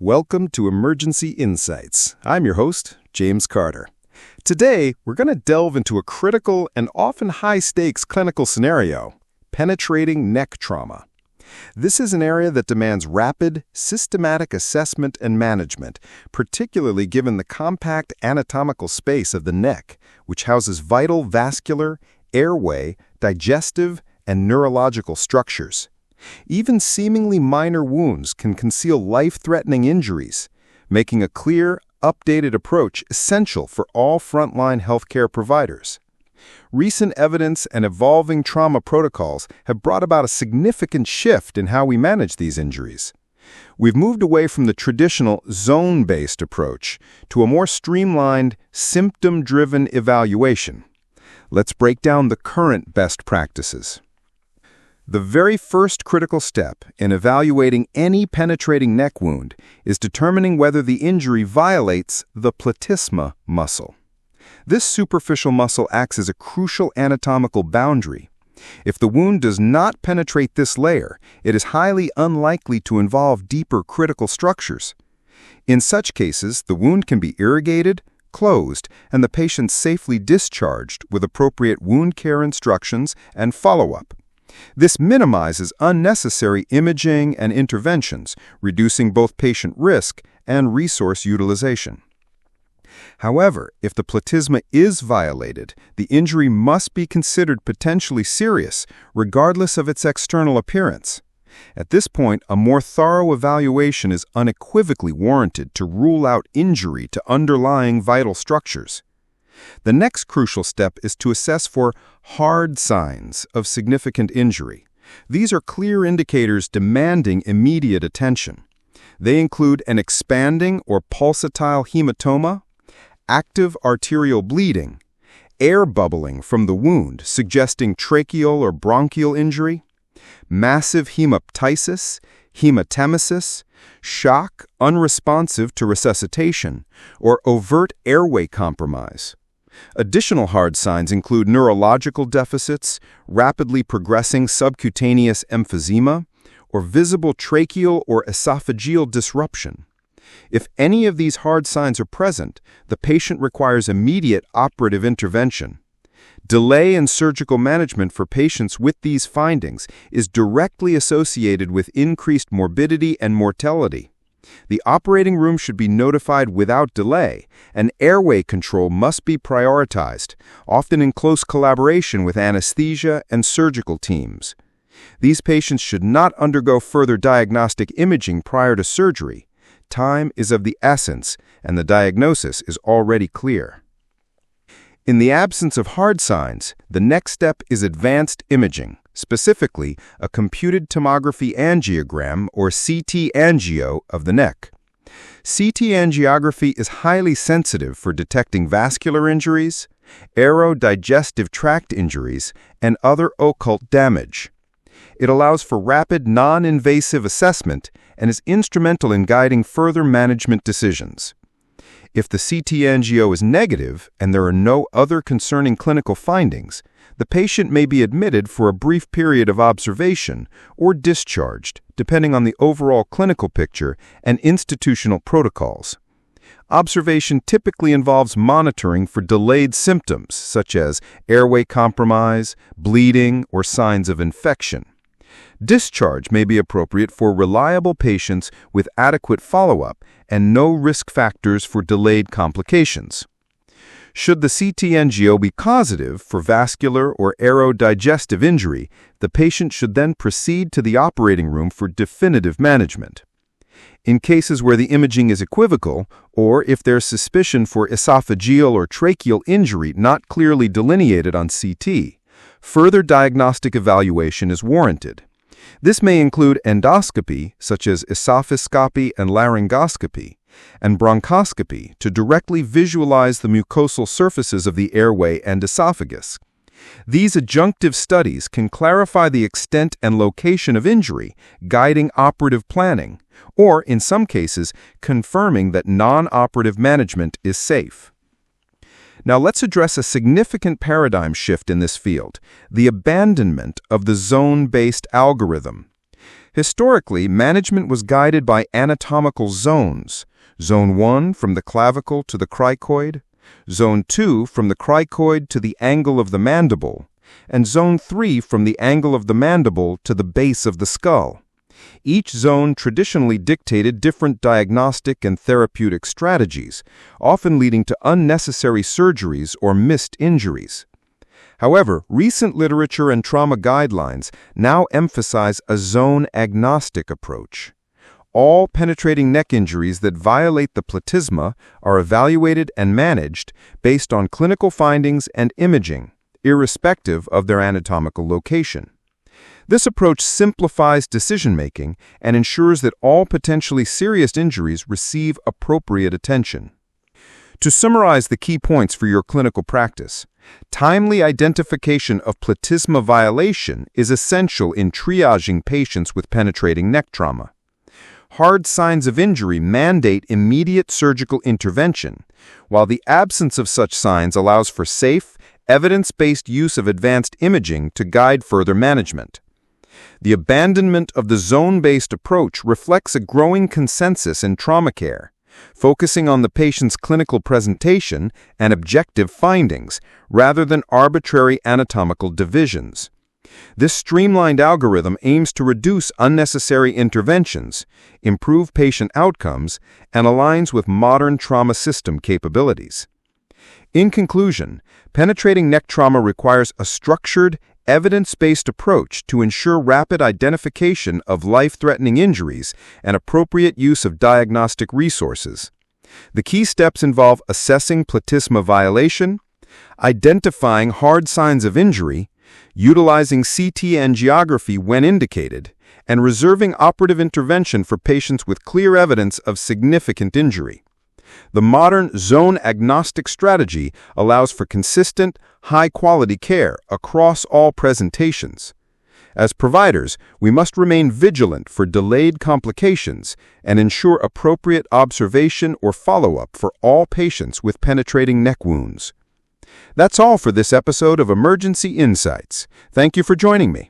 Welcome to Emergency Insights. I'm your host, James Carter. Today, we're going to delve into a critical and often high-stakes clinical scenario, penetrating neck trauma. This is an area that demands rapid, systematic assessment and management, particularly given the compact anatomical space of the neck, which houses vital vascular, airway, digestive, and neurological structures. Even seemingly minor wounds can conceal life-threatening injuries, making a clear, updated approach essential for all frontline healthcare providers. Recent evidence and evolving trauma protocols have brought about a significant shift in how we manage these injuries. We've moved away from the traditional zone-based approach to a more streamlined, symptom-driven evaluation. Let's break down the current best practices. The very first critical step in evaluating any penetrating neck wound is determining whether the injury violates the platysma muscle. This superficial muscle acts as a crucial anatomical boundary. If the wound does not penetrate this layer, it is highly unlikely to involve deeper critical structures. In such cases, the wound can be irrigated, closed, and the patient safely discharged with appropriate wound care instructions and follow-up. This minimizes unnecessary imaging and interventions, reducing both patient risk and resource utilization. However, if the platysma is violated, the injury must be considered potentially serious, regardless of its external appearance. At this point, a more thorough evaluation is unequivocally warranted to rule out injury to underlying vital structures. The next crucial step is to assess for hard signs of significant injury. These are clear indicators demanding immediate attention. They include an expanding or pulsatile hematoma, active arterial bleeding, air bubbling from the wound suggesting tracheal or bronchial injury, massive hemoptysis, hematemesis, shock unresponsive to resuscitation, or overt airway compromise. Additional hard signs include neurological deficits, rapidly progressing subcutaneous emphysema, or visible tracheal or esophageal disruption. If any of these hard signs are present, the patient requires immediate operative intervention. Delay in surgical management for patients with these findings is directly associated with increased morbidity and mortality. The operating room should be notified without delay, and airway control must be prioritized, often in close collaboration with anesthesia and surgical teams. These patients should not undergo further diagnostic imaging prior to surgery. Time is of the essence, and the diagnosis is already clear. In the absence of hard signs, the next step is advanced imaging, specifically a computed tomography angiogram or CT angio of the neck. CT angiography is highly sensitive for detecting vascular injuries, aerodigestive tract injuries, and other occult damage. It allows for rapid, non-invasive assessment and is instrumental in guiding further management decisions. If the CT angio is negative and there are no other concerning clinical findings, the patient may be admitted for a brief period of observation or discharged, depending on the overall clinical picture and institutional protocols. Observation typically involves monitoring for delayed symptoms such as airway compromise, bleeding, or signs of infection. Discharge may be appropriate for reliable patients with adequate follow-up and no risk factors for delayed complications. Should the CT angio be causative for vascular or aerodigestive injury, the patient should then proceed to the operating room for definitive management. In cases where the imaging is equivocal, or if there's suspicion for esophageal or tracheal injury not clearly delineated on CT, further diagnostic evaluation is warranted. This may include endoscopy, such as esophoscopy and laryngoscopy, and bronchoscopy to directly visualize the mucosal surfaces of the airway and esophagus. These adjunctive studies can clarify the extent and location of injury, guiding operative planning, or, in some cases, confirming that non-operative management is safe. Now let's address a significant paradigm shift in this field, the abandonment of the zone-based algorithm. Historically, management was guided by anatomical zones. Zone 1 from the clavicle to the cricoid, Zone 2 from the cricoid to the angle of the mandible, and Zone 3 from the angle of the mandible to the base of the skull. Each zone traditionally dictated different diagnostic and therapeutic strategies, often leading to unnecessary surgeries or missed injuries. However, recent literature and trauma guidelines now emphasize a zone-agnostic approach. All penetrating neck injuries that violate the platysma are evaluated and managed based on clinical findings and imaging, irrespective of their anatomical location. This approach simplifies decision-making and ensures that all potentially serious injuries receive appropriate attention. To summarize the key points for your clinical practice, timely identification of platysma violation is essential in triaging patients with penetrating neck trauma. Hard signs of injury mandate immediate surgical intervention, while the absence of such signs allows for safe, evidence-based use of advanced imaging to guide further management. The abandonment of the zone-based approach reflects a growing consensus in trauma care, focusing on the patient's clinical presentation and objective findings rather than arbitrary anatomical divisions. This streamlined algorithm aims to reduce unnecessary interventions, improve patient outcomes, and aligns with modern trauma system capabilities. In conclusion, penetrating neck trauma requires a structured, evidence-based approach to ensure rapid identification of life-threatening injuries and appropriate use of diagnostic resources. The key steps involve assessing platysma violation, identifying hard signs of injury, utilizing CT angiography when indicated, and reserving operative intervention for patients with clear evidence of significant injury. The modern zone-agnostic strategy allows for consistent, high-quality care across all presentations. As providers, we must remain vigilant for delayed complications and ensure appropriate observation or follow-up for all patients with penetrating neck wounds. That's all for this episode of Emergency Insights. Thank you for joining me.